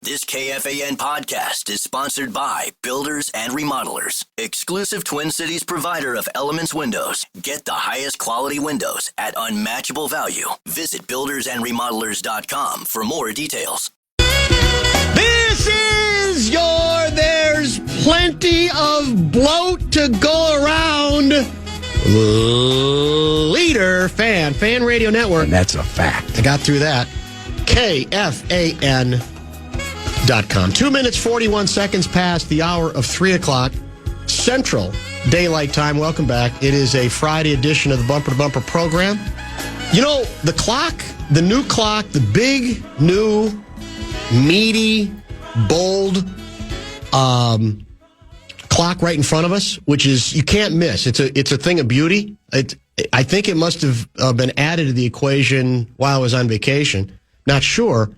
This KFAN podcast is sponsored by Builders and Remodelers, exclusive Twin Cities provider of Elements Windows. Get the highest quality windows at unmatchable value. Visit buildersandremodelers.com for more details. This is There's Plenty of Bloat to Go Around Leader Fan Radio Network. And that's a fact. I got through that. KFAN.com. 2 minutes, 41 seconds past the hour of 3 o'clock Central Daylight Time. Welcome back. It is a Friday edition of the Bumper to Bumper program. You know, the clock, the new clock, the big, new, meaty, bold clock right in front of us, which is, you can't miss. It's a thing of beauty. I think it must have been added to the equation while I was on vacation. Not sure.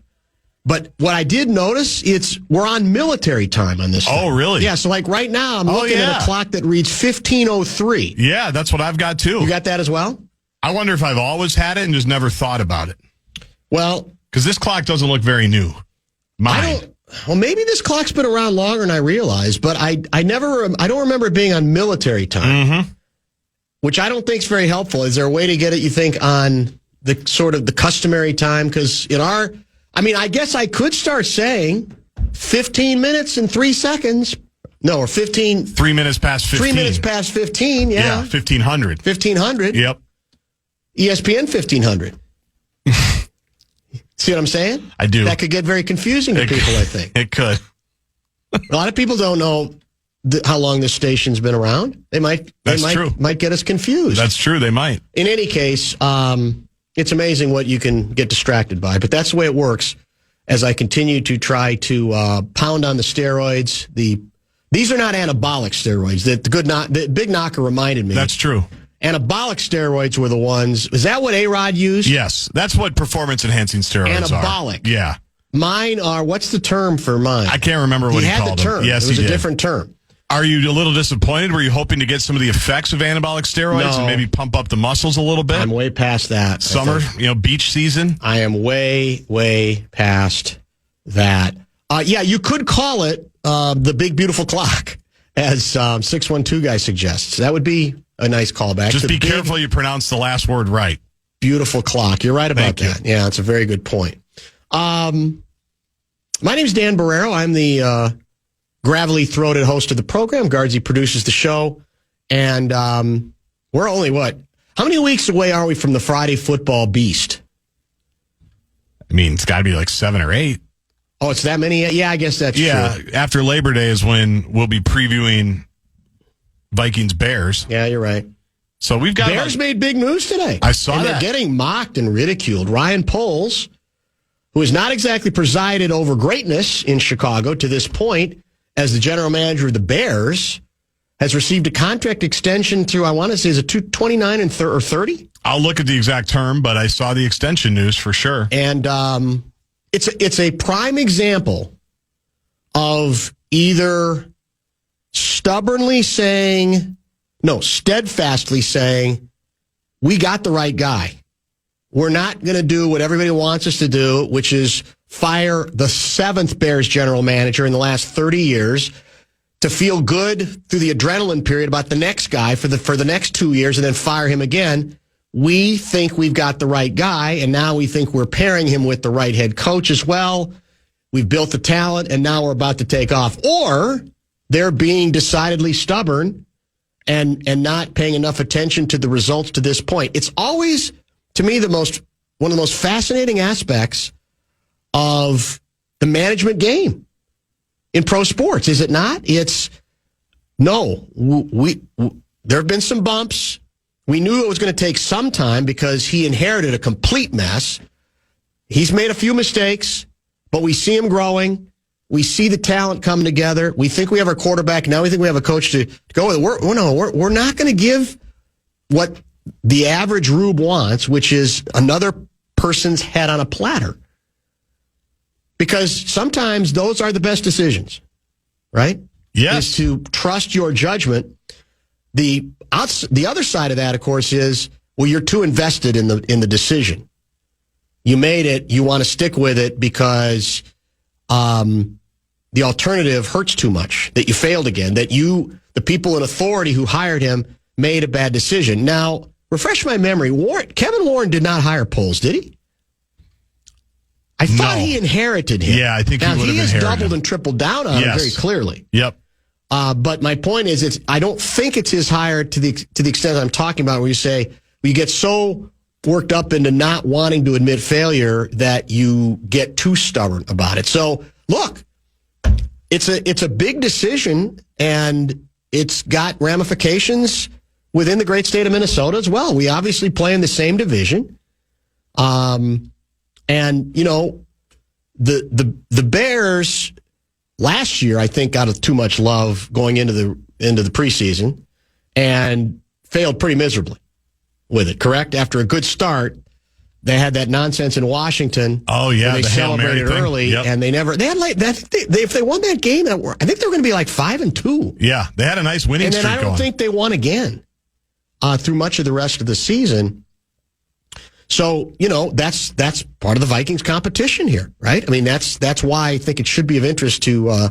But what I did notice, we're on military time on this thing. Oh, really? Yeah, so like right now, I'm looking at a clock that reads 15:03. Yeah, that's what I've got too. You got that as well? I wonder if I've always had it and just never thought about it. Well, because this clock doesn't look very new. Well, maybe this clock's been around longer than I realized, but I don't remember it being on military time, which I don't think is very helpful. Is there a way to get it, you think, on the sort of the customary time? Because I guess I could start saying 15 minutes and 3 seconds. No, or 15. 3 minutes past 15. 3 minutes past 15, yeah. Yeah, 1500. 1500. Yep. ESPN 1500. See what I'm saying? I do. That could get very confusing to people, I think. It could. A lot of people don't know how long this station's been around. They might get us confused. That's true. They might. In any case, it's amazing what you can get distracted by, but that's the way it works as I continue to try to pound on the steroids. These are not anabolic steroids. The big knocker reminded me. That's true. Anabolic steroids were the ones. Is that what A-Rod used? Yes. That's what performance-enhancing steroids are. Anabolic. Yeah. Mine are, what's the term for mine? I can't remember what he called them. He had the term. Yes, it was he a did. different term. Are you a little disappointed? Were you hoping to get some of the effects of anabolic steroids and maybe pump up the muscles a little bit? I'm way past that. Summer, beach season? I am way, way past that. You could call it the big, beautiful clock, as 612 guy suggests. That would be a nice callback. Just be careful you pronounce the last word right. Beautiful clock. You're right about that. Yeah, it's a very good point. My name's Dan Barreiro. I'm the gravelly-throated host of the program. Guardsy produces the show. And we're only, how many weeks away are we from the Friday football beast? I mean, it's got to be like 7 or 8. Oh, it's that many? Yeah, I guess that's true. Yeah, after Labor Day is when we'll be previewing Vikings-Bears. Yeah, you're right. So we've got... Bears made big news today. I saw that. They're getting mocked and ridiculed. Ryan Poles, who has not exactly presided over greatness in Chicago to this point as the general manager of the Bears, has received a contract extension through, I want to say, is it 29 or 30? I'll look at the exact term, but I saw the extension news for sure. And it's a prime example of either steadfastly saying, we got the right guy. We're not going to do what everybody wants us to do, which is fire the 7th Bears general manager in the last 30 years to feel good through the adrenaline period about the next guy for the next 2 years and then fire him again. We think we've got the right guy, and now we think we're pairing him with the right head coach as well. We've built the talent, and now we're about to take off. Or they're being decidedly stubborn and not paying enough attention to the results to this point. It's always, to me, one of the most fascinating aspects of the management game in pro sports, is it not? There have been some bumps. We knew it was going to take some time because he inherited a complete mess. He's made a few mistakes, but we see him growing. We see the talent come together. We think we have our quarterback. Now we think we have a coach to go with. We're not going to give what the average rube wants, which is another person's head on a platter. Because sometimes those are the best decisions, right? Yes. Is to trust your judgment. The other side of that, of course, is, well, you're too invested in the decision. You made it. You want to stick with it because the alternative hurts too much, that you failed again, that the people in authority who hired him made a bad decision. Now, refresh my memory. Kevin Warren did not hire Poles, did he? I thought he inherited him. Yeah, I think he would have inherited him. He has doubled and tripled down on him very clearly. Yep. But my point is, I don't think it's his hire to the extent I'm talking about, where you say you get so worked up into not wanting to admit failure that you get too stubborn about it. So look, it's a big decision, and it's got ramifications within the great state of Minnesota as well. We obviously play in the same division. And, you know, the Bears last year, I think, got too much love going into the preseason and failed pretty miserably with it, correct? After a good start, they had that nonsense in Washington. Oh, yeah. They celebrated early, and if they won that game, I think they were going to be like 5-2. Yeah, they had a nice winning streak going. And then I don't think they won again through much of the rest of the season. So, you know, that's part of the Vikings competition here, right? I mean, that's why I think it should be of interest to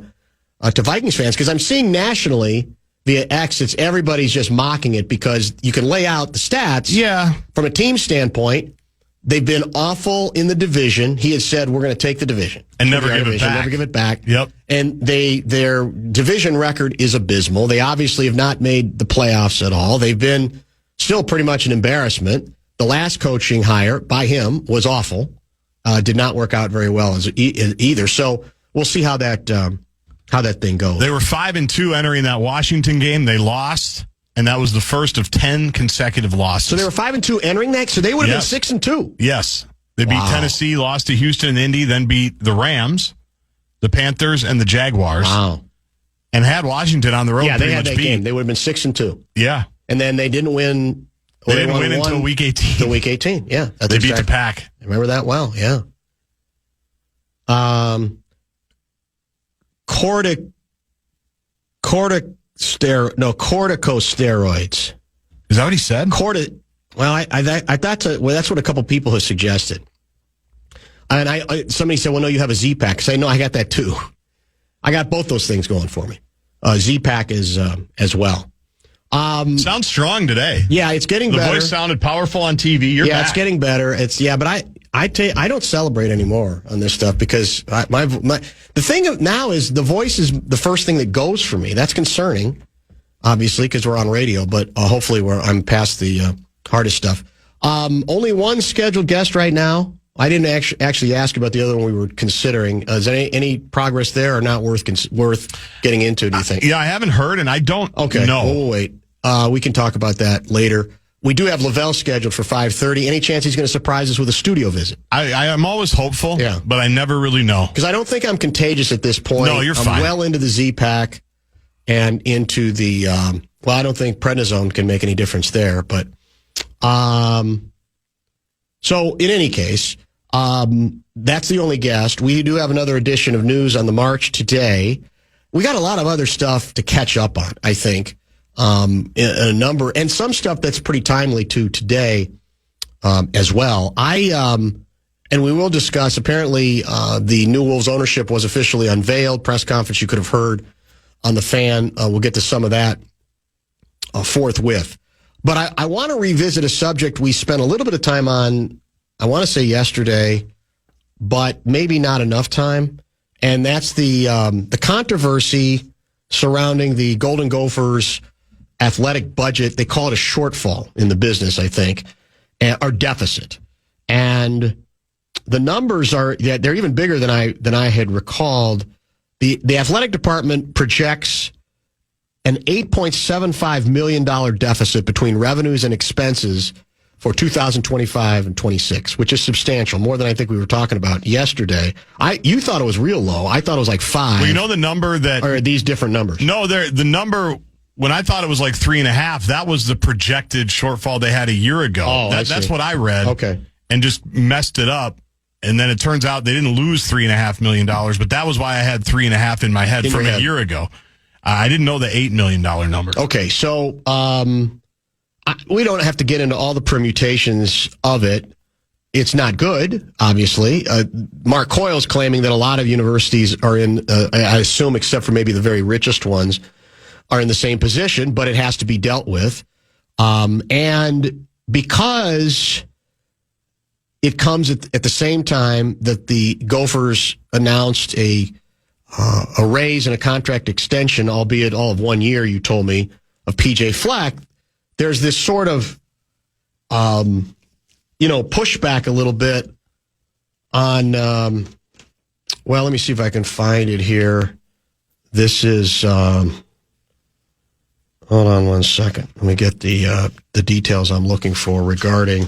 Vikings fans, because I'm seeing nationally via X, everybody's just mocking it because you can lay out the stats. Yeah. From a team standpoint, they've been awful in the division. He has said, we're going to take the division. And never give it back. Never give it back. Yep. And their division record is abysmal. They obviously have not made the playoffs at all. They've been still pretty much an embarrassment. The last coaching hire by him was awful. Did not work out very well either. So we'll see how that thing goes. They were 5-2 entering that Washington game. They lost, and that was the first of 10 consecutive losses. So they were 5-2 entering that. So they would have been 6-2. Yes, they beat Tennessee, lost to Houston and Indy, then beat the Rams, the Panthers, and the Jaguars. Wow. And had Washington on the road. Yeah, they had that game. They would have been 6-2. Yeah, and then they didn't win. They didn't win until week 18. Until week 18, yeah. They beat the Pack. I remember that well, yeah. Corticosteroids. Is that what he said? Well, I thought that's what a couple people have suggested. And somebody said, well, no, you have a Z-Pack. I say, no, I got that too. I got both those things going for me. Z-Pack is as well. Sounds strong today. Yeah, it's getting better. The voice sounded powerful on TV. You're back. It's getting better. But I don't celebrate anymore on this stuff because the thing now is the voice is the first thing that goes for me. That's concerning, obviously, because we're on radio. But hopefully, I'm past the hardest stuff. Only one scheduled guest right now. I didn't actually ask about the other one we were considering. Is there any progress there, or not worth getting into? Do you think? Yeah, I haven't heard, and I don't know. We'll wait. We can talk about that later. We do have Lavelle scheduled for 5:30. Any chance he's going to surprise us with a studio visit? I am always hopeful, but I never really know. Because I don't think I'm contagious at this point. No, you're fine. I'm well into the Z-Pack and into the, I don't think prednisone can make any difference there. But, so in any case, that's the only guest. We do have another edition of News on the March today. We got a lot of other stuff to catch up on, I think. A number and some stuff that's pretty timely to today as well. And we will discuss, apparently the New Wolves ownership was officially unveiled. Press conference you could have heard on the Fan. We'll get to some of that forthwith. But I want to revisit a subject we spent a little bit of time on, I want to say yesterday, but maybe not enough time. And that's the controversy surrounding the Golden Gophers athletic budget. They call it a shortfall in the business, I think, or deficit. And the numbers they're even bigger than I had recalled. The athletic department projects an $8.75 million deficit between revenues and expenses for 2025 and 26, which is substantial, more than I think we were talking about yesterday. You thought it was real low. I thought it was like 5. Well, you know the number that... Or are these different numbers? No, the number... When I thought it was like 3.5, that was the projected shortfall they had a year ago. Oh, that's what I read. Okay. And just messed it up. And then it turns out they didn't lose $3.5 million, but that was why I had 3.5 in my head from a year ago. I didn't know the $8 million number. Okay, so we don't have to get into all the permutations of it. it's not good, obviously. Mark Coyle's claiming that a lot of universities are in, I assume, except for maybe the very richest ones, are in the same position, but it has to be dealt with. And because it comes at the same time that the Gophers announced a raise and a contract extension, albeit all of 1 year, you told me, of PJ Fleck, there's this sort of, pushback a little bit on, well, let me see if I can find it here. This is, hold on one second. Let me get the details I'm looking for regarding,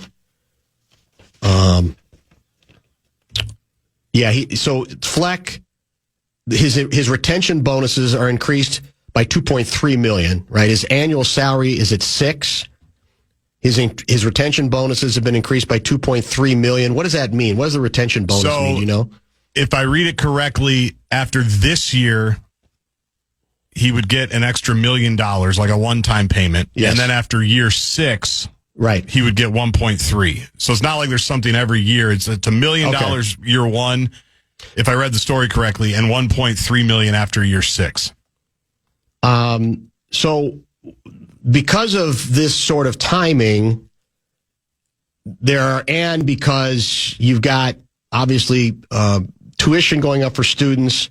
so Fleck, his retention bonuses are increased by $2.3 million, right? His annual salary is at $6 million. His retention bonuses have been increased by $2.3 million. What does that mean? What does the retention bonus mean, you know? If I read it correctly, after this year, he would get an extra $1 million, like a one-time payment. Yes. And then after year 6, right, he would get 1.3. So it's not like there's something every year. It's $1 million year 1, if I read the story correctly, and $1.3 million after year 6. So because of this sort of timing, and because you've got obviously tuition going up for students,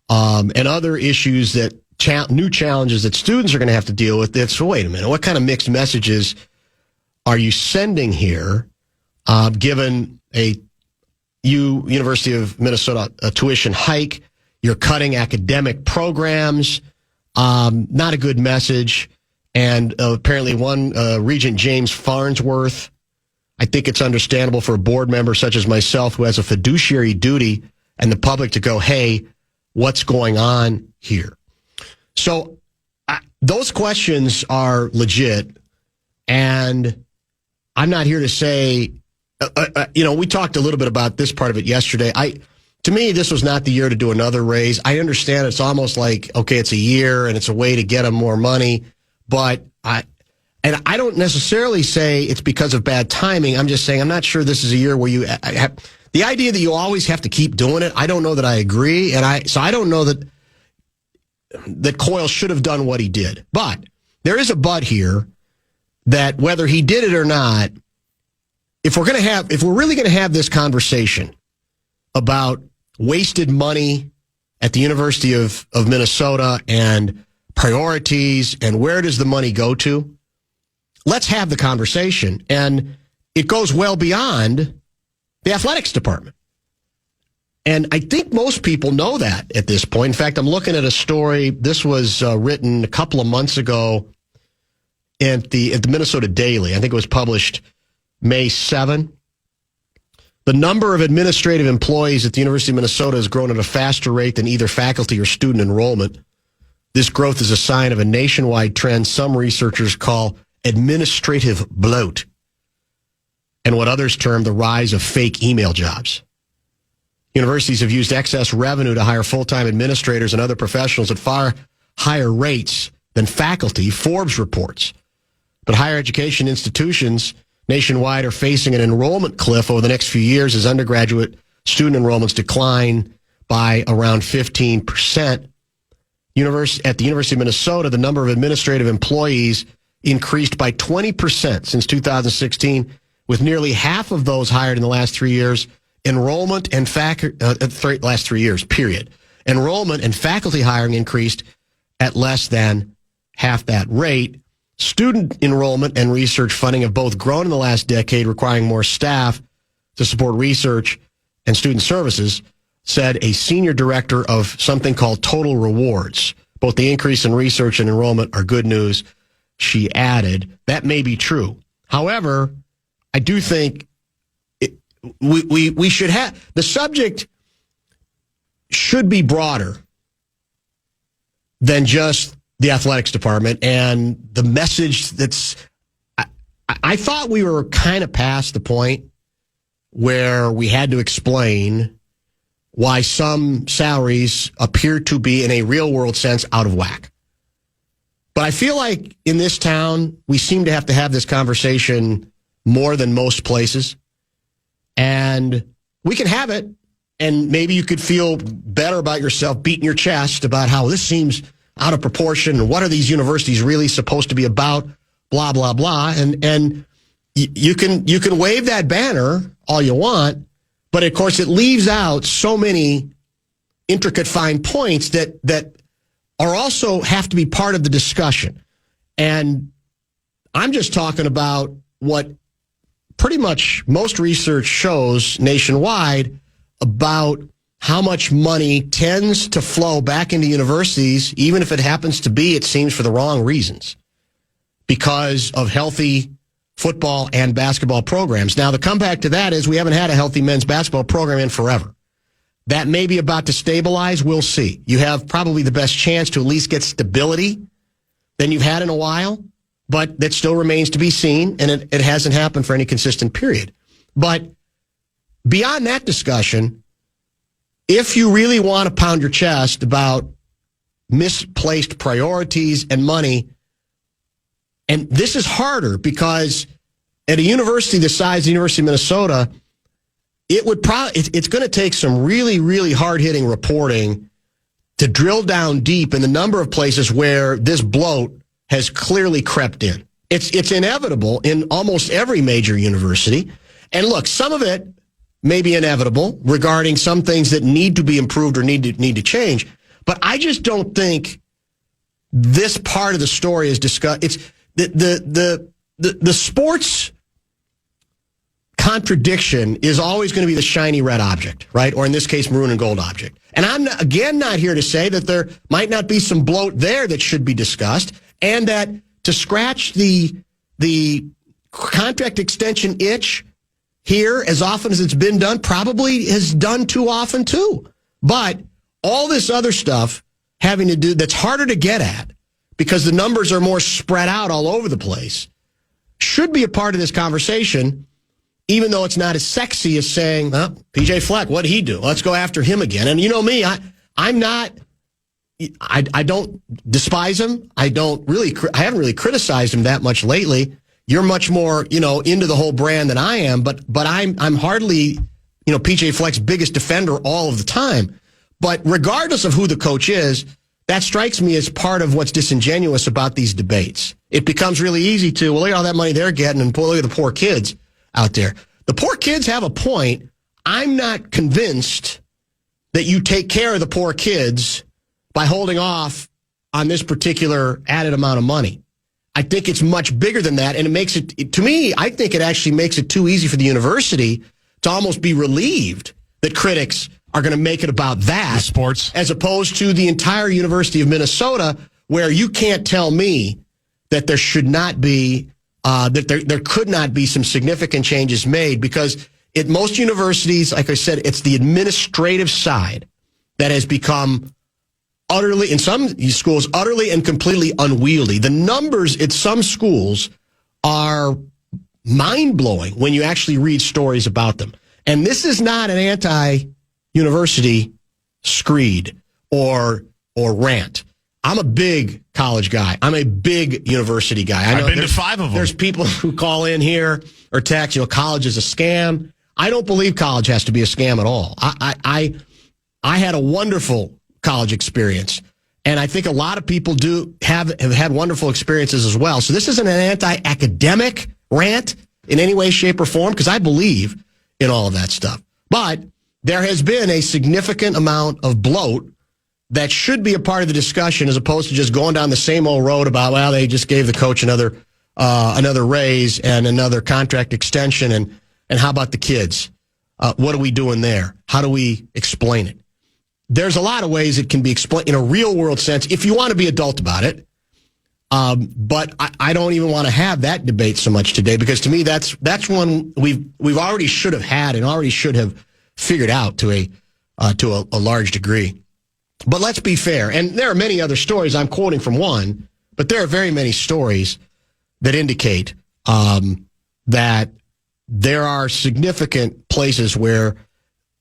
and other issues that new challenges that students are going to have to deal with. So wait a minute, what kind of mixed messages are you sending here, given University of Minnesota a tuition hike? You're cutting academic programs, not a good message. And apparently one Regent James Farnsworth, I think it's understandable for a board member such as myself who has a fiduciary duty and the public to go, hey, what's going on here? So those questions are legit, and I'm not here to say, we talked a little bit about this part of it yesterday. To me, this was not the year to do another raise. I understand it's almost like, okay, it's a year and it's a way to get them more money, but I don't necessarily say it's because of bad timing. I'm just saying I'm not sure this is a year where you have the idea that you always have to keep doing it. I don't know that I agree, so I don't know that Coyle should have done what he did. But there is a but here that whether he did it or not, if we're really going to have this conversation about wasted money at the University of Minnesota and priorities and where does the money go to, let's have the conversation. And it goes well beyond the athletics department. And I think most people know that at this point. In fact, I'm looking at a story. This was written a couple of months ago at the Minnesota Daily. I think it was published May 7. The number of administrative employees at the University of Minnesota has grown at a faster rate than either faculty or student enrollment. This growth is a sign of a nationwide trend some researchers call administrative bloat, and what others term the rise of fake email jobs. Universities have used excess revenue to hire full-time administrators and other professionals at far higher rates than faculty, Forbes reports. But higher education institutions nationwide are facing an enrollment cliff over the next few years as undergraduate student enrollments decline by around 15%. At the University of Minnesota, the number of administrative employees increased by 20% since 2016, with nearly half of those hired in the last 3 years. Enrollment and last 3 years, period. Enrollment and faculty hiring increased at less than half that rate. Student enrollment and research funding have both grown in the last decade, requiring more staff to support research and student services, said a senior director of something called Total Rewards. Both the increase in research and enrollment are good news, she added. That may be true. However, I do think we should have, the subject should be broader than just the athletics department and the message that's, I thought we were kind of past the point where we had to explain why some salaries appear to be in a real world sense out of whack. But I feel like in this town, we seem to have this conversation more than most places. And we can have it, and maybe you could feel better about yourself, beating your chest about how this seems out of proportion, and what are these universities really supposed to be about, blah, blah, blah. And you can wave that banner all you want, but of course it leaves out so many intricate fine points that are also have to be part of the discussion. And I'm just talking about what pretty much most research shows nationwide about how much money tends to flow back into universities, even if it happens to be, it seems, for the wrong reasons, because of healthy football and basketball programs. Now, the comeback to that is we haven't had a healthy men's basketball program in forever. That may be about to stabilize. We'll see. You have probably the best chance to at least get stability than you've had in a while, but that still remains to be seen, and it hasn't happened for any consistent period. But beyond that discussion, if you really want to pound your chest about misplaced priorities and money, and this is harder because at a university the size of the University of Minnesota, it's going to take some really, really hard-hitting reporting to drill down deep in the number of places where this bloat has clearly crept in. It's inevitable in almost every major university. And look, some of it may be inevitable regarding some things that need to be improved or need to change. But I just don't think this part of the story is discussed. It's the sports contradiction is always going to be the shiny red object, right? Or in this case, maroon and gold object. And I'm not here to say that there might not be some bloat there that should be discussed, and that to scratch the contract extension itch here as often as it's been done probably has done too often too. But all this other stuff having to do that's harder to get at because the numbers are more spread out all over the place should be a part of this conversation, even though it's not as sexy as saying, well, PJ Fleck, what'd he do? Let's go after him again. And you know me, I don't despise him. I haven't really criticized him that much lately. You're much more, into the whole brand than I am, but I'm hardly, PJ Fleck's biggest defender all of the time. But regardless of who the coach is, that strikes me as part of what's disingenuous about these debates. It becomes really easy to, look at all that money they're getting, and look at the poor kids out there. The poor kids have a point. I'm not convinced that you take care of the poor kids by holding off on this particular added amount of money. I think it's much bigger than that, and it makes it, to me, I think it actually makes it too easy for the university to almost be relieved that critics are going to make it about that. The sports. As opposed to the entire University of Minnesota, where you can't tell me that there should not be, that there could not be some significant changes made, because at most universities, like I said, it's the administrative side that has become utterly, in some schools, utterly and completely unwieldy. The numbers at some schools are mind-blowing when you actually read stories about them. And this is not an anti-university screed or rant. I'm a big college guy. I'm a big university guy. I've been to 5 of them. There's people who call in here or text, college is a scam. I don't believe college has to be a scam at all. I had a wonderful college experience, and I think a lot of people have had wonderful experiences as well. So this isn't an anti-academic rant in any way, shape, or form, because I believe in all of that stuff. But there has been a significant amount of bloat that should be a part of the discussion, as opposed to just going down the same old road about, well, they just gave the coach another raise and another contract extension, and how about the kids? What are we doing there? How do we explain it? There's a lot of ways it can be explained in a real world sense if you want to be adult about it. But I don't even want to have that debate so much today, because to me that's one we've already should have had and already should have figured out to a large degree. But let's be fair, and there are many other stories. I'm quoting from one, but there are very many stories that indicate that there are significant places where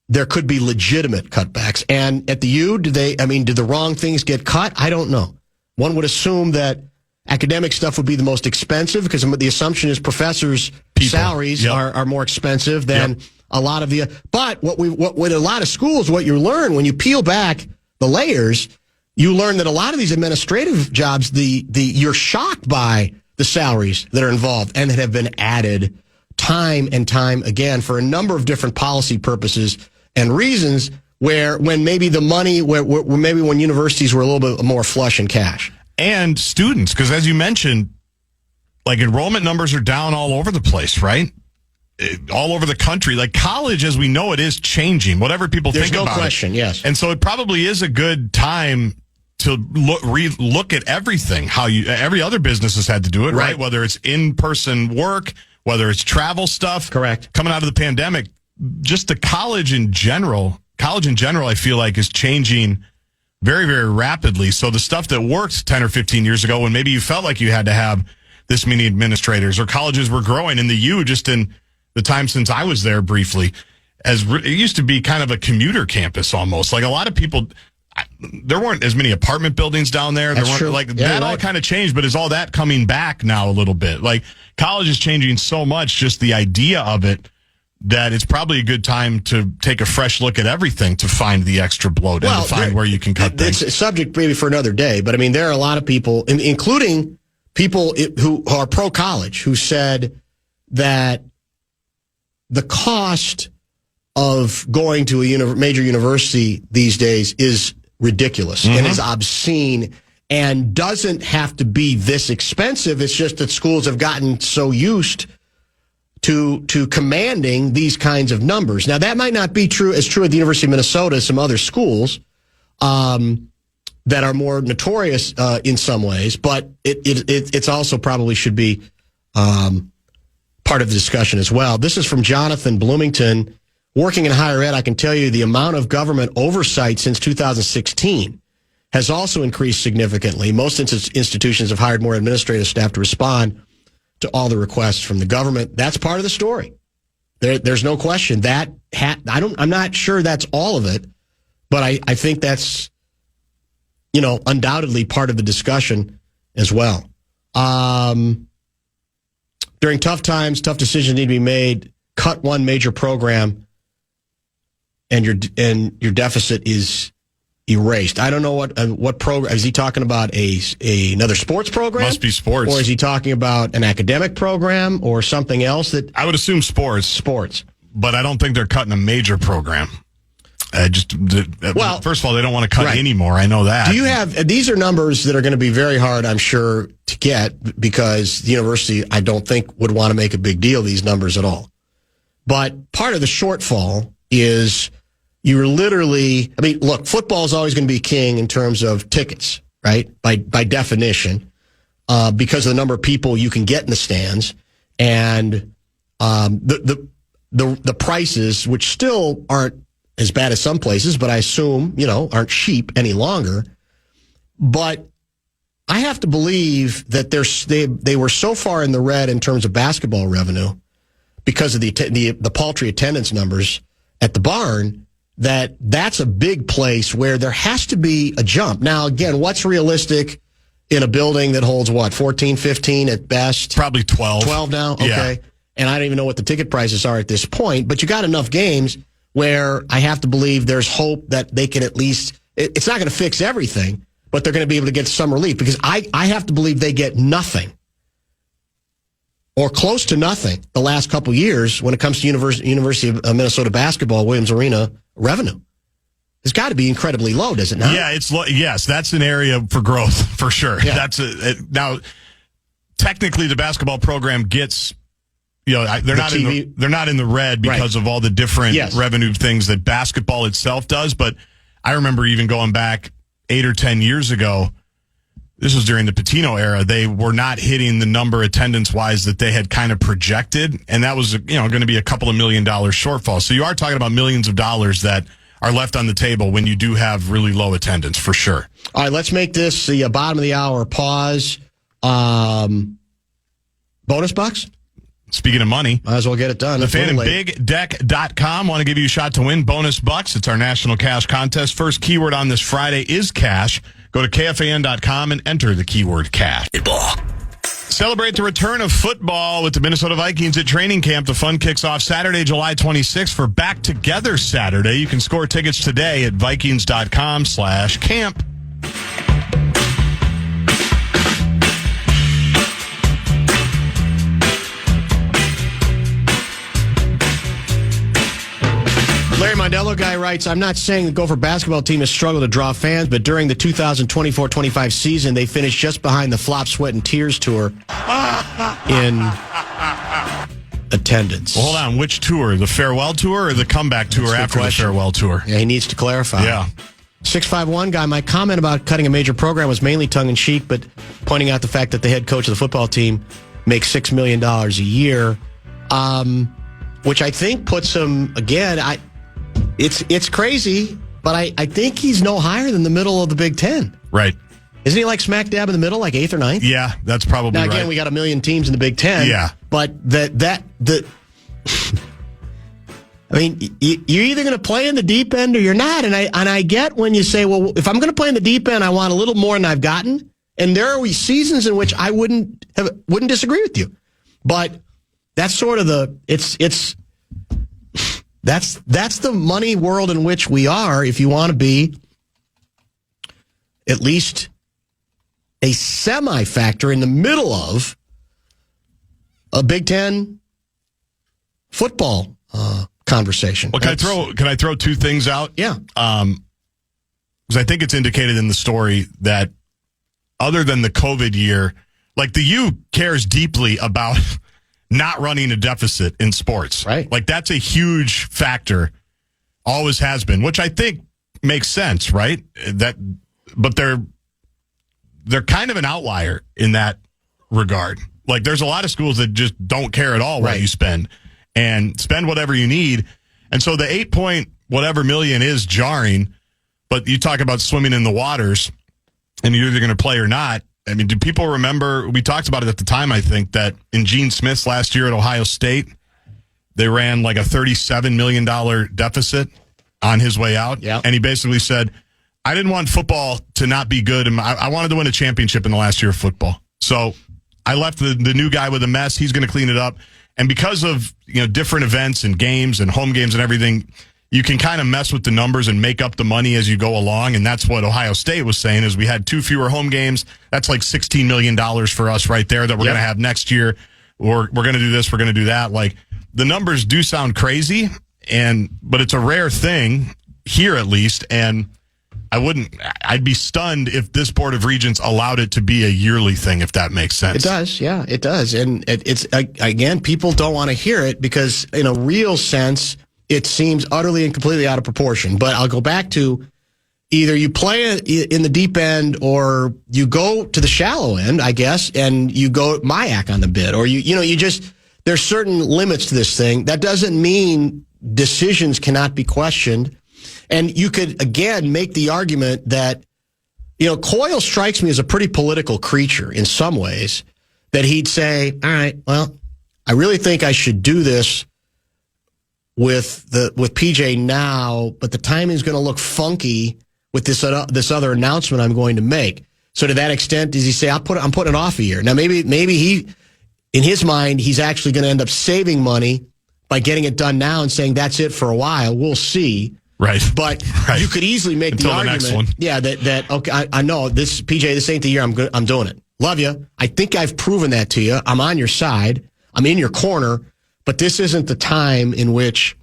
there could be legitimate cutbacks. And at the U, did the wrong things get cut? I don't know. One would assume that academic stuff would be the most expensive, because the assumption is professors' salaries are more expensive than a lot of the. But what with a lot of schools, what you learn when you peel back the layers, you learn that a lot of these administrative jobs, you're shocked by the salaries that are involved and that have been added time and time again for a number of different policy purposes and reasons. When maybe the money, maybe when universities were a little bit more flush in cash. And students, because as you mentioned, like enrollment numbers are down all over the place, right? All over the country. Like college, as we know it, is changing, whatever people think about it. There's no question, yes. And so it probably is a good time to look at everything, how every other business has had to do it, right? Whether it's in-person work, whether it's travel stuff. Correct. Coming out of the pandemic, just the college in general, I feel like is changing very, very rapidly. So the stuff that worked 10 or 15 years ago when maybe you felt like you had to have this many administrators or colleges were growing in the U just in the time since I was there briefly, it used to be kind of a commuter campus almost. Like a lot of people, there weren't as many apartment buildings down there. That's true. That all kind of changed, but is all that coming back now a little bit? Like college is changing so much, just the idea of it, that it's probably a good time to take a fresh look at everything to find the extra bloat and to find where you can cut things. It's a subject maybe for another day, but I mean, there are a lot of people, including people who are pro-college, who said that the cost of going to a major university these days is ridiculous and is obscene and doesn't have to be this expensive. It's just that schools have gotten so used to commanding these kinds of numbers. Now, that might not be true at the University of Minnesota, some other schools that are more notorious in some ways, but it's also probably should be part of the discussion as well. This is from Jonathan Bloomington. Working in higher ed, I can tell you the amount of government oversight since 2016 has also increased significantly. Most institutions have hired more administrative staff to respond to all the requests from the government. That's part of the story. There's no question that I'm not sure that's all of it, but I think that's, undoubtedly part of the discussion as well. During tough times, tough decisions need to be made. Cut one major program, and your deficit is erased. I don't know what program is he talking about? Another sports program? Must be sports. Or is he talking about an academic program or something else? That I would assume sports. Sports, but I don't think they're cutting a major program. First of all, they don't want to cut anymore. I know that. Do you have these are numbers that are going to be very hard, I'm sure, to get because the university, I don't think, would want to make a big deal of these numbers at all. But part of the shortfall is you're literally, look, football is always going to be king in terms of tickets, right? By definition, because of the number of people you can get in the stands and the prices, which still aren't as bad as some places, but I assume, aren't cheap any longer. But I have to believe that they were so far in the red in terms of basketball revenue because of the paltry attendance numbers at the barn that's a big place where there has to be a jump. Now, again, what's realistic in a building that holds 14, 15 at best? Probably 12. 12 now? Okay. Yeah. And I don't even know what the ticket prices are at this point, but you got enough games where I have to believe there's hope that they can at least, it's not going to fix everything, but they're going to be able to get some relief because I have to believe they get nothing or close to nothing the last couple years when it comes to University of Minnesota basketball, Williams Arena revenue. It's got to be incredibly low, does it not? Yeah, yes, that's an area for growth for sure. Yeah. Now, technically, the basketball program gets. They're not in the red because of all the different revenue things that basketball itself does. But I remember even going back 8 or 10 years ago, this was during the Pitino era, they were not hitting the number attendance-wise that they had kind of projected, and that was going to be a couple of $1 million shortfall. So you are talking about millions of dollars that are left on the table when you do have really low attendance, for sure. All right, let's make this the bottom of the hour pause. Bonus bucks? Speaking of money, might as well get it done. The Fan and BigDeck.com want to give you a shot to win bonus bucks. It's our national cash contest. First keyword on this Friday is cash. Go to KFAN.com and enter the keyword cash. Ball. Celebrate the return of football with the Minnesota Vikings at training camp. The fun kicks off Saturday, July 26th for Back Together Saturday. You can score tickets today at Vikings.com/camp. Larry Mondello guy writes, I'm not saying the Gopher basketball team has struggled to draw fans, but during the 2024-25 season, they finished just behind the Flop, Sweat, and Tears tour in attendance. Well, hold on. Which tour? The farewell tour or the comeback tour after the farewell tour? Yeah, he needs to clarify. Yeah. 651 guy, my comment about cutting a major program was mainly tongue-in-cheek, but pointing out the fact that the head coach of the football team makes $6 million a year, which I think puts him, again, It's crazy, but I think he's no higher than the middle of the Big Ten. Right. Isn't he like smack dab in the middle, like 8th or 9th? Yeah, that's probably right. Now, again, we got a million teams in the Big Ten. Yeah. But I mean, you're either going to play in the deep end or you're not. And I get when you say, well, if I'm going to play in the deep end, I want a little more than I've gotten. And there are seasons in which I wouldn't disagree with you. But that's sort of That's the money world in which we are if you want to be at least a semi-factor in the middle of a Big Ten football conversation. Well, can I throw two things out? Yeah. Because I think it's indicated in the story that other than the COVID year, like the U cares deeply about not running a deficit in sports. Right. Like that's a huge factor. Always has been, which I think makes sense, right? But they're kind of an outlier in that regard. Like there's a lot of schools that just don't care at all what you spend and spend whatever you need. And so the 8 whatever million is jarring, but you talk about swimming in the waters and you're either going to play or not. I mean, do people remember, we talked about it at the time, I think, that in Gene Smith's last year at Ohio State, they ran like a $37 million deficit on his way out. Yep. And he basically said, I didn't want football to not be good. And I wanted to win a championship in the last year of football. So I left the new guy with a mess. He's going to clean it up. And because of different events and games and home games and everything, you can kind of mess with the numbers and make up the money as you go along. And that's what Ohio State was saying is we had 2 fewer home games. That's like $16 million for us right there that we're going to have next year. Or we're going to do this, we're going to do that. Like the numbers do sound crazy, but it's a rare thing here at least. And I'd be stunned if this Board of Regents allowed it to be a yearly thing, if that makes sense. It does. Yeah, it does. And it's, again, people don't want to hear it because in a real sense, it seems utterly and completely out of proportion. But I'll go back to either you play in the deep end or you go to the shallow end, I guess, and you go MIAC on the bid. Or, there's certain limits to this thing. That doesn't mean decisions cannot be questioned. And you could, again, make the argument that, Coyle strikes me as a pretty political creature in some ways, that he'd say, all right, well, I really think I should do this with PJ now, but the timing is going to look funky with this other announcement I'm going to make. So to that extent, does he say, I'm putting it off a year? Now, maybe he, in his mind, he's actually going to end up saving money by getting it done now and saying that's it for a while. We'll see. Right. But you could easily make Until the argument. Next one. Yeah, that okay, I know this, PJ, this ain't the year I'm doing it. Love you. I think I've proven that to you. I'm on your side. I'm in your corner. But this isn't the time in which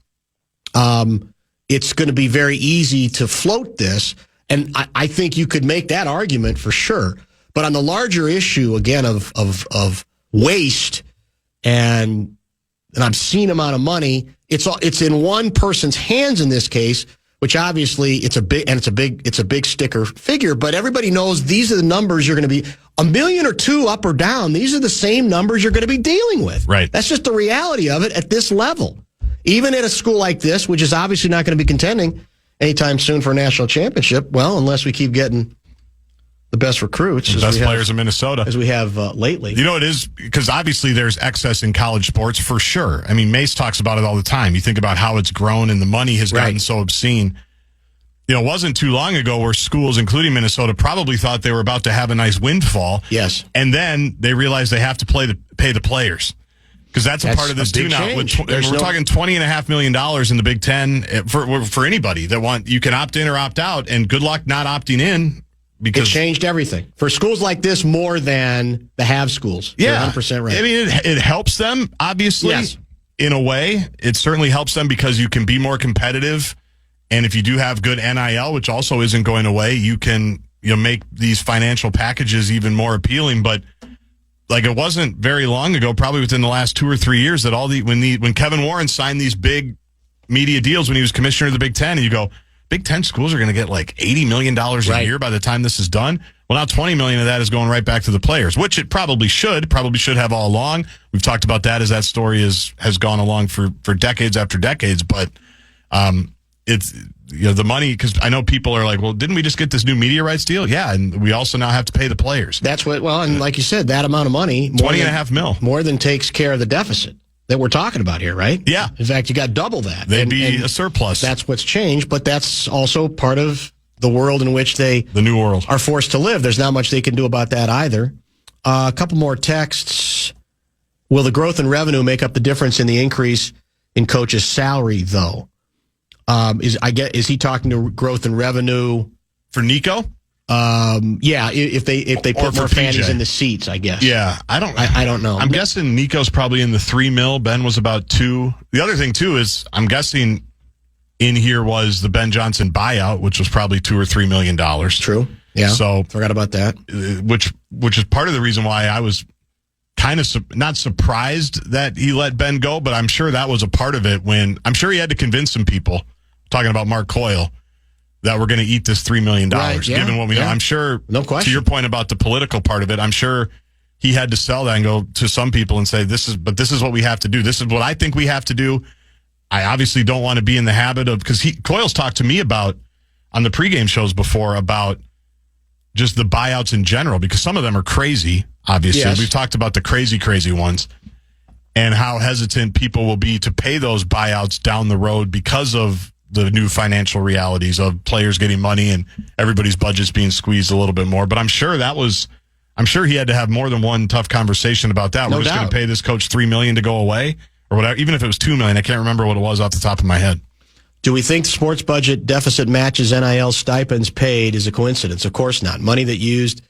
it's going to be very easy to float this. And I think you could make that argument for sure. But on the larger issue, again, of waste and an obscene amount of money, it's in one person's hands in this case, which obviously it's a big sticker figure, but everybody knows these are the numbers you're going to be $1 million or $2 million up or down. These are the same numbers you're going to be dealing with. Right. That's just the reality of it at this level. Even at a school like this, which is obviously not going to be contending anytime soon for a national championship, well, unless we keep getting the best recruits. The best players in Minnesota. As we have lately. It is, because obviously there's excess in college sports for sure. I mean, Mace talks about it all the time. You think about how it's grown and the money has gotten so obscene. it wasn't too long ago where schools, including Minnesota, probably thought they were about to have a nice windfall. Yes. And then they realized they have to pay the players. Because that's a part of this too now. We're talking $20.5 million in the Big Ten for anybody that you can opt in or opt out, and good luck not opting in. Because it changed everything. For schools like this, more than the have schools. Yeah. You're 100% right. I mean, it helps them, obviously, in a way. It certainly helps them because you can be more competitive. And if you do have good NIL, which also isn't going away, you can make these financial packages even more appealing. But it wasn't very long ago, probably within the last 2 or 3 years, that when Kevin Warren signed these big media deals when he was commissioner of the Big Ten, and you go, Big Ten schools are going to get $80 million a year by the time this is done. Well, now $20 million of that is going right back to the players, which it probably should have all along. We've talked about that as that story has gone along for decades after decades, but it's the money, because I know people are like, well, didn't we just get this new media rights deal? Yeah, and we also now have to pay the players. That's and like you said, that amount of money, $20.5 million, more than takes care of the deficit that we're talking about here, right? Yeah. In fact, you got double that. They'd be a surplus. That's what's changed, but that's also part of the world in which the new world, are forced to live. There's not much they can do about that either. A couple more texts. Will the growth in revenue make up the difference in the increase in coach's salary, though? Is he talking to growth in revenue for Nico? Yeah, if they put more fannies in the seats, I guess. Yeah, I don't know. I'm guessing Nico's probably in the $3 million. Ben was about $2 million. The other thing too is I'm guessing in here was the Ben Johnson buyout, which was probably $2 or $3 million. True. Yeah. So forgot about that. Which is part of the reason why I was kind of not surprised that he let Ben go, but I'm sure that was a part of it. When I'm sure he had to convince some people, talking about Mark Coyle, that we're going to eat this $3 million, given what we know. I'm sure, no question. To your point about the political part of it, I'm sure he had to sell that and go to some people and say, this is what we have to do. This is what I think we have to do. I obviously don't want to be in the habit of, because Coyle's talked to me about, on the pregame shows before, about just the buyouts in general, because some of them are crazy, obviously. Yes. We've talked about the crazy ones and how hesitant people will be to pay those buyouts down the road because of the new financial realities of players getting money and everybody's budgets being squeezed a little bit more. But I'm sure he had to have more than one tough conversation about that. We're just going to pay this coach $3 million to go away or whatever, even if it was $2 million. I can't remember what it was off the top of my head. Do we think the sports budget deficit matches NIL stipends paid is a coincidence? Of course not. Money that used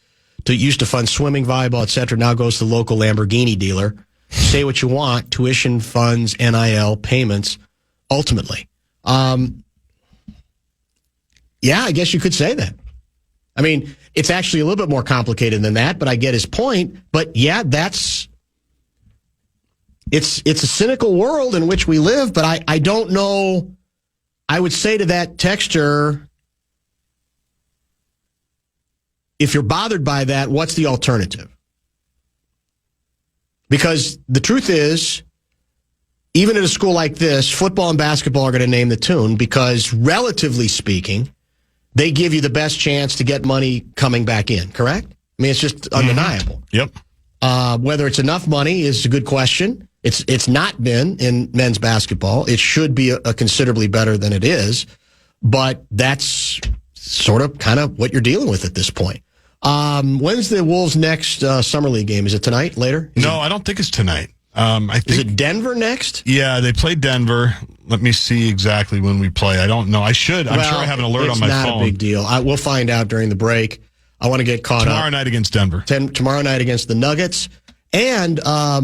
to fund swimming, volleyball, etc. now goes to the local Lamborghini dealer. Say what you want. Tuition funds NIL payments ultimately. Yeah, I guess you could say that. I mean, it's actually a little bit more complicated than that, but I get his point. But yeah, it's a cynical world in which we live, but I don't know. I would say to that texter, if you're bothered by that, what's the alternative? Because the truth is, even at a school like this, football and basketball are going to name the tune because, relatively speaking, they give you the best chance to get money coming back in, correct? I mean, it's just undeniable. Yep. Whether it's enough money is a good question. It's not been in men's basketball. It should be a considerably better than it is, but that's sort of kind of what you're dealing with at this point. When's the Wolves' next summer league game? Is it tonight, later? I don't think it's tonight. I think, is it Denver next? Yeah, they play Denver. Let me see exactly when we play. I don't know. I'm sure I have an alert on my phone. It's not a big deal. We'll find out during the break. I want to get caught up. Tomorrow night against Denver. Tomorrow night against the Nuggets. And I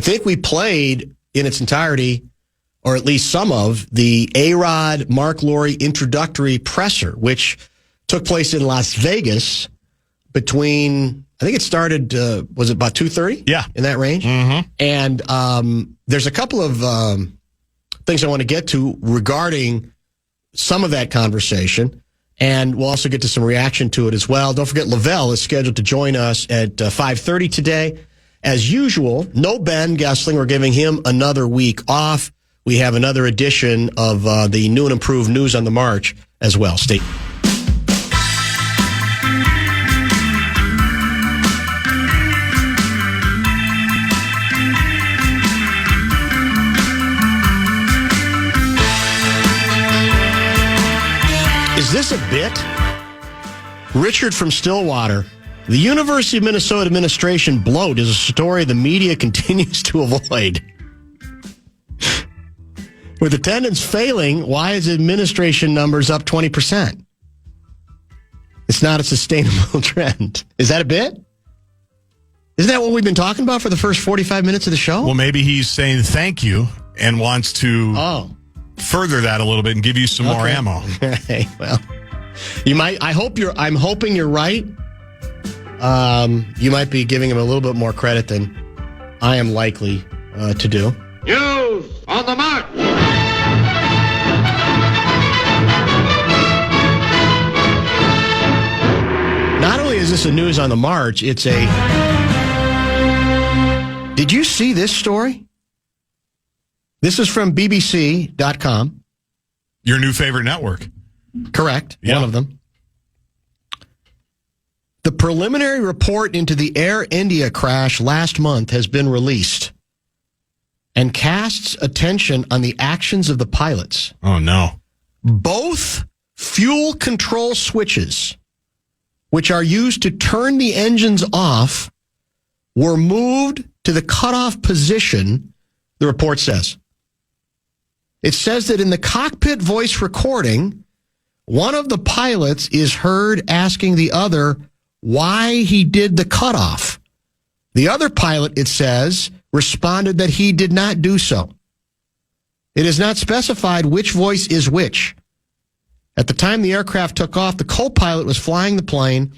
think we played in its entirety, or at least some of, the A-Rod Mark Lowry introductory presser, which took place in Las Vegas between, I think it started, was it about 2:30? Yeah. In that range? Mm-hmm. And there's a couple of things I want to get to regarding some of that conversation. And we'll also get to some reaction to it as well. Don't forget, Lavelle is scheduled to join us at 5:30 today. As usual, no Ben Gessling. We're giving him another week off. We have another edition of the new and improved News on the March as well. Stay this a bit? Richard from Stillwater. The University of Minnesota administration bloat is a story the media continues to avoid. With attendance failing, why is administration numbers up 20%? It's not a sustainable trend. Is that a bit? Isn't that what we've been talking about for the first 45 minutes of the show? Well, maybe he's saying thank you and wants to further that a little bit and give you some more ammo. Hey, well, you might. I'm hoping you're right. You might be giving him a little bit more credit than I am likely to do. News on the march. Not only is this a news on the march, it's a... Did you see this story? This is from BBC.com. Your new favorite network. Correct. Yep. One of them. The preliminary report into the Air India crash last month has been released and casts attention on the actions of the pilots. Oh, no. Both fuel control switches, which are used to turn the engines off, were moved to the cutoff position, the report says. It says that in the cockpit voice recording, one of the pilots is heard asking the other why he did the cutoff. The other pilot, it says, responded that he did not do so. It is not specified which voice is which. At the time the aircraft took off, the co-pilot was flying the plane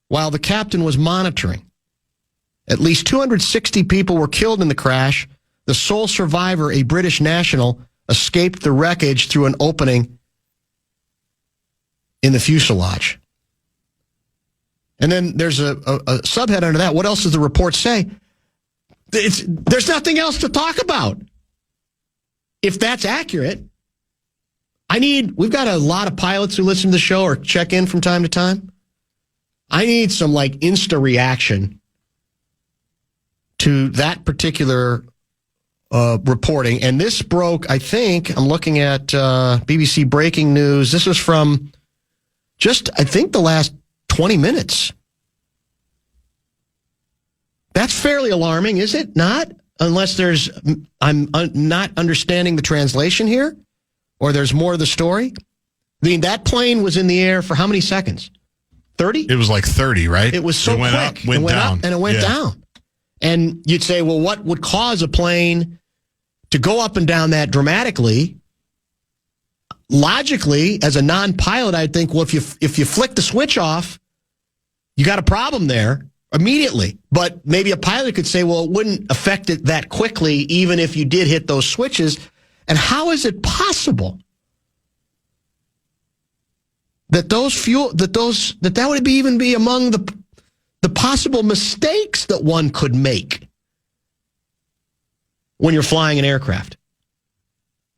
while the captain was monitoring. At least 260 people were killed in the crash. The sole survivor, a British national, escaped the wreckage through an opening in the fuselage. And then there's a subhead under that. What else does the report say? There's nothing else to talk about. If that's accurate, we've got a lot of pilots who listen to the show or check in from time to time. I need some Insta reaction to that particular reporting. And this broke, I think, I'm looking at BBC Breaking News. This was from the last 20 minutes. That's fairly alarming, is it not? Unless I'm not understanding the translation here, or there's more of the story. I mean, that plane was in the air for how many seconds? 30? It was 30, right? It was so quick. Up, went down. Up, and it went down. And you'd say, well, what would cause a plane to go up and down that dramatically? Logically, as a non-pilot, I'd think, well, if you flick the switch off, you got a problem there immediately. But maybe a pilot could say, well, it wouldn't affect it that quickly, even if you did hit those switches. And how is it possible that that would even be among the possible mistakes that one could make when you're flying an aircraft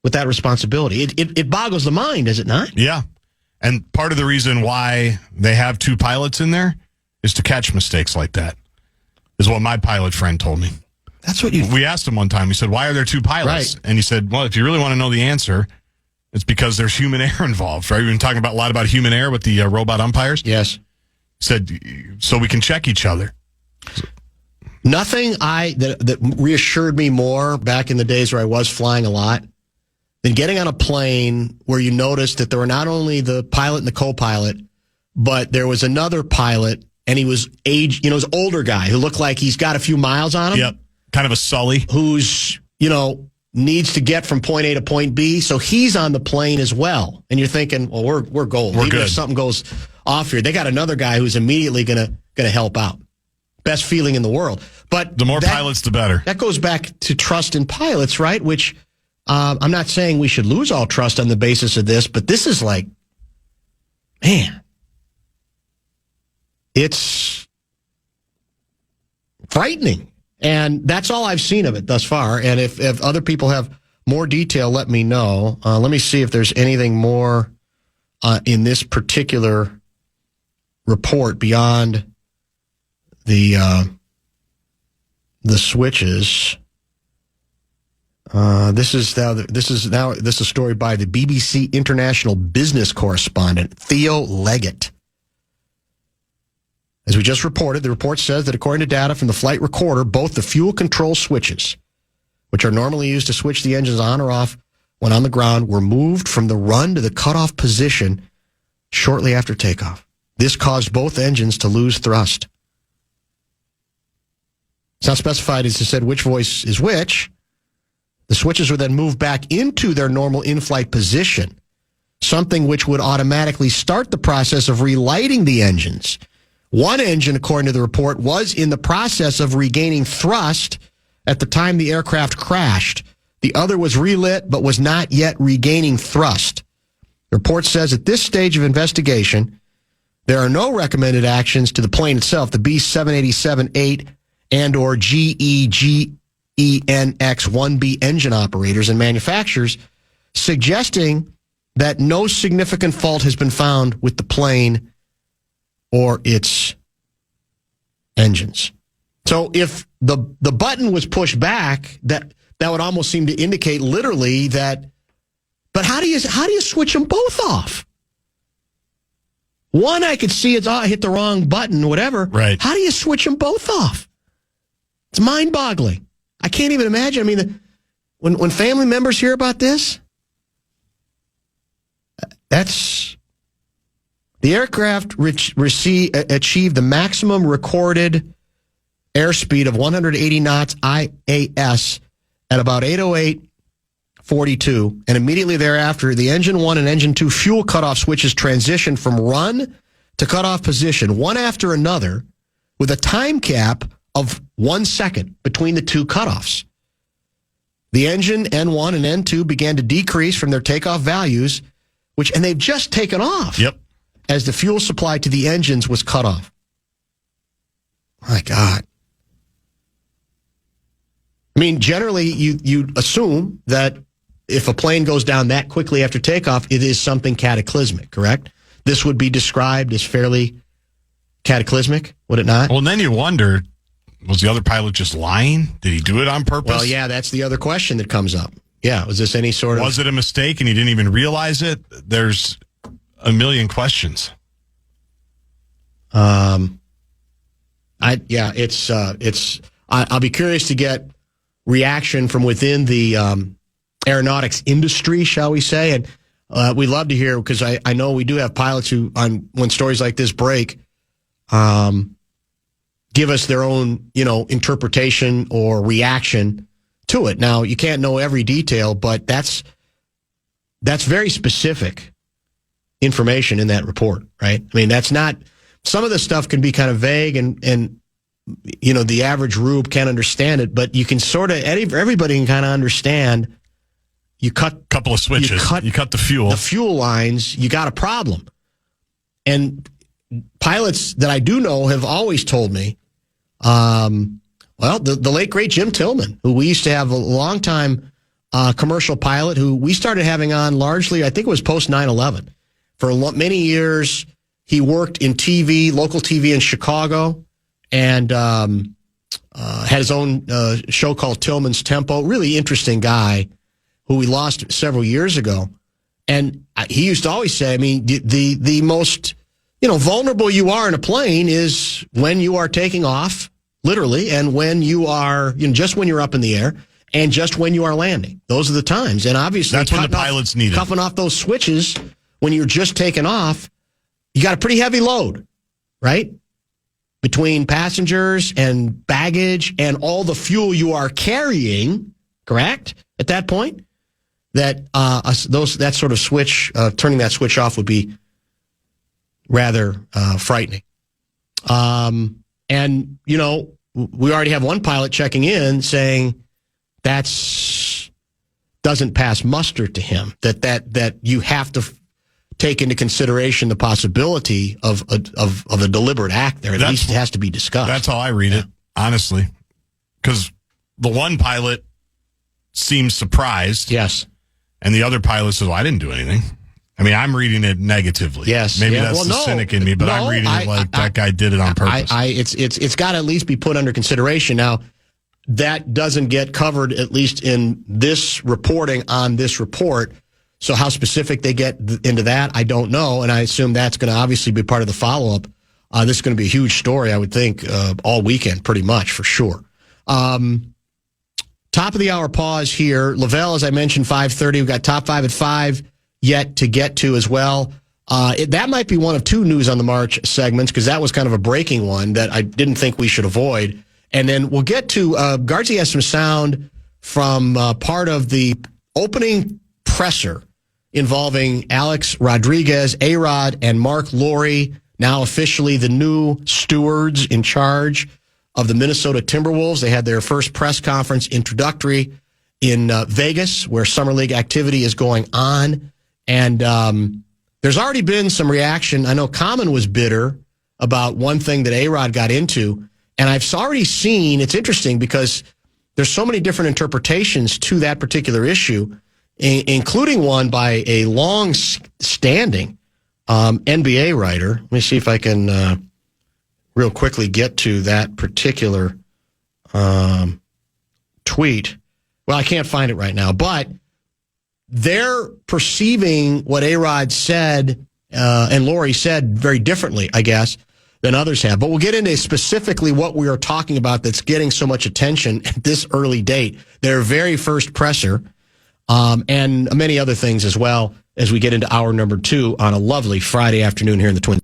with that responsibility? It boggles the mind, does it not? Yeah. And part of the reason why they have two pilots in there is to catch mistakes like that, is what my pilot friend told me. That's what we asked him one time. He said, why are there two pilots? Right. And he said, well, if you really want to know the answer, it's because there's human error involved, right? We've been talking a lot about human error with the robot umpires. Yes. He said, so we can check each other. Nothing that reassured me more back in the days where I was flying a lot than getting on a plane where you noticed that there were not only the pilot and the co-pilot, but there was another pilot, and he was his older guy who looked like he's got a few miles on him. Yep. Kind of a Sully. Who's, needs to get from point A to point B, so he's on the plane as well. And you're thinking, well, we're gold. We're Even good. if something goes off here, they got another guy who's immediately gonna help out. Best feeling in the world. But the more pilots, the better. That goes back to trust in pilots, right? Which I'm not saying we should lose all trust on the basis of this, but this is man, it's frightening. And that's all I've seen of it thus far. And if other people have more detail, let me know. Let me see if there's anything more in this particular report beyond the switches. This is a story by the BBC international business correspondent Theo Leggett. As we just reported, the report says that according to data from the flight recorder, both the fuel control switches, which are normally used to switch the engines on or off when on the ground, were moved from the run to the cutoff position shortly after takeoff. This caused both engines to lose thrust. It's not specified as I said which voice is which. The switches were then moved back into their normal in-flight position, something which would automatically start the process of relighting the engines. One engine, according to the report, was in the process of regaining thrust at the time the aircraft crashed. The other was relit but was not yet regaining thrust. The report says at this stage of investigation, there are no recommended actions to the plane itself, the B787-8 and or GEGENX-1B engine operators and manufacturers, suggesting that no significant fault has been found with the plane or its engines. So if the button was pushed back, that would almost seem to indicate literally that. But how do you switch them both off? One, I could see I hit the wrong button, whatever. Right. How do you switch them both off? It's mind-boggling. I can't even imagine. I mean, when family members hear about this, the aircraft achieved the maximum recorded airspeed of 180 knots IAS at about 8:08:42, and immediately thereafter, the Engine 1 and Engine 2 fuel cutoff switches transitioned from run to cutoff position, one after another, with a time cap of 1 second between the two cutoffs. The engine N1 and N2 began to decrease from their takeoff values, and they've just taken off. Yep. As the fuel supply to the engines was cut off. My God. I mean, generally, you assume that if a plane goes down that quickly after takeoff, it is something cataclysmic, correct? This would be described as fairly cataclysmic, would it not? Well, and then you wonder, was the other pilot just lying? Did he do it on purpose? Well, yeah, that's the other question that comes up. Yeah, was this any sort of... Was it a mistake and he didn't even realize it? There's a million questions. I'll be curious to get reaction from within the aeronautics industry, shall we say, and we'd love to hear, because I know we do have pilots who, when stories like this break, give us their own, interpretation or reaction to it. Now, you can't know every detail, but that's very specific information in that report, right? I mean, that's not, some of the stuff can be kind of vague and the average rube can't understand it, but you can sort of, everybody can kind of understand. You cut a couple of switches, you cut the fuel lines, you got a problem. And pilots that I do know have always told me, the late great Jim Tillman, who we used to have a long time commercial pilot, who we started having on largely, I think it was post 9/11. For many years, he worked in TV, local TV in Chicago, and had his own show called Tillman's Tempo. Really interesting guy who we lost several years ago. And he used to always say, I mean, the most vulnerable you are in a plane is when you are taking off, literally, and when you are, just when you're up in the air, and just when you are landing. Those are the times. And obviously, that's when the pilots need it. Cuffing off those switches when you're just taking off, you got a pretty heavy load, right? Between passengers and baggage and all the fuel you are carrying, correct? At that point, that sort of switch, turning that switch off would be rather frightening. And we already have one pilot checking in saying doesn't pass muster to him. That you have to take into consideration the possibility of a deliberate act there. At least it has to be discussed. That's how I read it, honestly. Because the one pilot seems surprised. Yes. And the other pilot says, well, I didn't do anything. I mean, I'm reading it negatively. Yes. Maybe that's the cynic in me, but I'm reading it like that guy did it on purpose. It's got to at least be put under consideration. Now, that doesn't get covered, at least in this reporting on this report. So how specific they get into that, I don't know. And I assume that's going to obviously be part of the follow-up. This is going to be a huge story, I would think, all weekend, pretty much, for sure. Top of the hour pause here. Lavelle, as I mentioned, 5:30. We've got top 5 at 5 yet to get to as well. That might be one of two News on the March segments, because that was kind of a breaking one that I didn't think we should avoid. And then we'll get to, Guardsy has some sound from part of the opening presser involving Alex Rodriguez, A-Rod, and Mark Laurie, now officially the new stewards in charge of the Minnesota Timberwolves. They had their first press conference introductory in Vegas, where Summer League activity is going on. And there's already been some reaction. I know Common was bitter about one thing that A-Rod got into. And I've already seen, it's interesting because there's so many different interpretations to that particular issue, including one by a long-standing NBA writer. Let me see if I can real quickly get to that particular tweet. Well, I can't find it right now, but they're perceiving what A-Rod said and Laurie said very differently, I guess, than others have. But we'll get into specifically what we are talking about that's getting so much attention at this early date. Their very first presser, and many other things as well as we get into hour number 2 on a lovely Friday afternoon here in the Twin